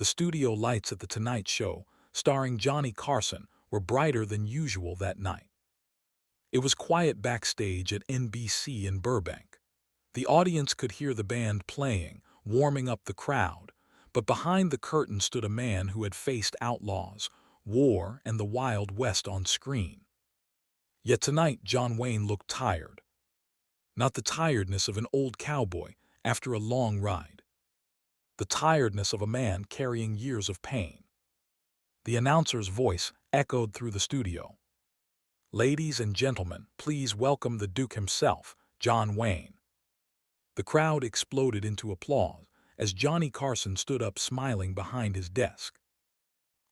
The studio lights at The Tonight Show, starring Johnny Carson, were brighter than usual that night. It was quiet backstage at NBC in Burbank. The audience could hear the band playing, warming up the crowd, but behind the curtain stood a man who had faced outlaws, war, and the Wild West on screen. Yet tonight John Wayne looked tired. Not the tiredness of an old cowboy after a long ride. The tiredness of a man carrying years of pain. The announcer's voice echoed through the studio. "Ladies and gentlemen, please welcome the Duke himself, John Wayne." The crowd exploded into applause as Johnny Carson stood up smiling behind his desk.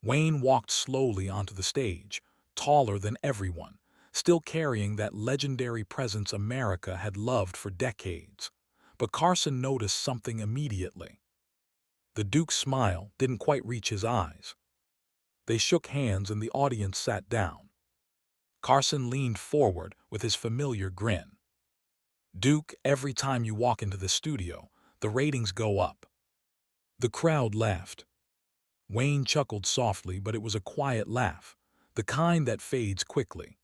Wayne walked slowly onto the stage, taller than everyone, still carrying that legendary presence America had loved for decades. But Carson noticed something immediately. The Duke's smile didn't quite reach his eyes. They shook hands and the audience sat down. Carson leaned forward with his familiar grin. "Duke, every time you walk into the studio, the ratings go up." The crowd laughed. Wayne chuckled softly, but it was a quiet laugh, the kind that fades quickly.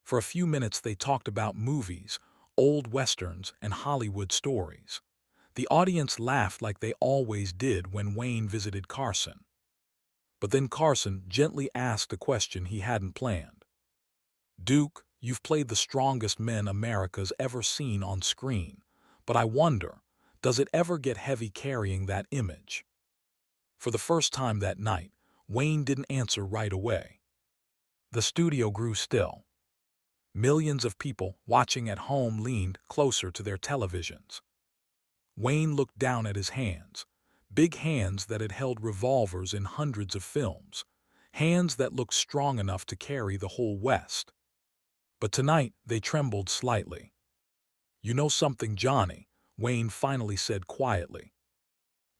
For a few minutes they talked about movies, old westerns, and Hollywood stories. The audience laughed like they always did when Wayne visited Carson. But then Carson gently asked a question he hadn't planned. "Duke, you've played the strongest men America's ever seen on screen, but I wonder, does it ever get heavy carrying that image?" For the first time that night, Wayne didn't answer right away. The studio grew still. Millions of people watching at home leaned closer to their televisions. Wayne looked down at his hands, big hands that had held revolvers in hundreds of films, hands that looked strong enough to carry the whole West. But tonight they trembled slightly. "You know something, Johnny," Wayne finally said quietly.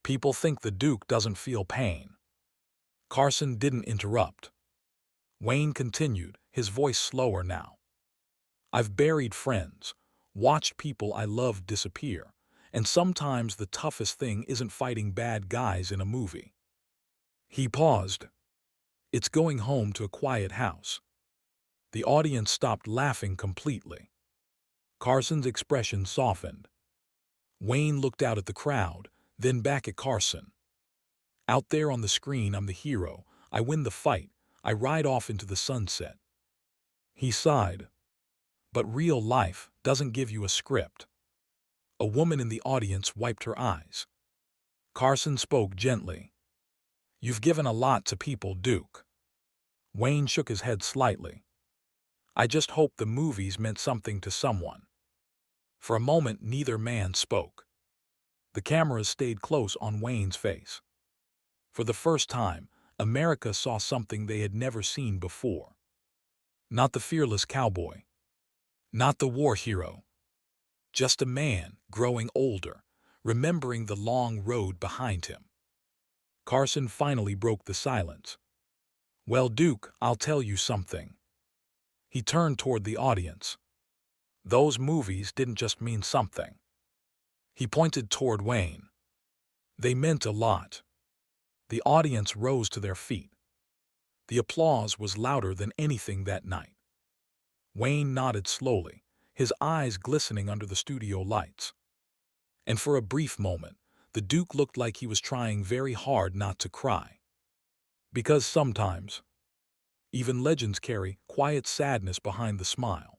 "People think the Duke doesn't feel pain." Carson didn't interrupt. Wayne continued, his voice slower now. "I've buried friends, watched people I loved disappear, and sometimes the toughest thing isn't fighting bad guys in a movie." He paused. "It's going home to a quiet house." The audience stopped laughing completely. Carson's expression softened. Wayne looked out at the crowd, then back at Carson. "Out there on the screen I'm the hero, I win the fight, I ride off into the sunset." He sighed. "But real life doesn't give you a script." A woman in the audience wiped her eyes. Carson spoke gently. "You've given a lot to people, Duke." Wayne shook his head slightly. "I just hope the movies meant something to someone." For a moment neither man spoke. The cameras stayed close on Wayne's face. For the first time, America saw something they had never seen before. Not the fearless cowboy. Not the war hero. Just a man growing older, remembering the long road behind him. Carson finally broke the silence. "Well, Duke, I'll tell you something." He turned toward the audience. "Those movies didn't just mean something." He pointed toward Wayne. "They meant a lot." The audience rose to their feet. The applause was louder than anything that night. Wayne nodded slowly, his eyes glistening under the studio lights. And for a brief moment, the Duke looked like he was trying very hard not to cry. Because sometimes, even legends carry quiet sadness behind the smile.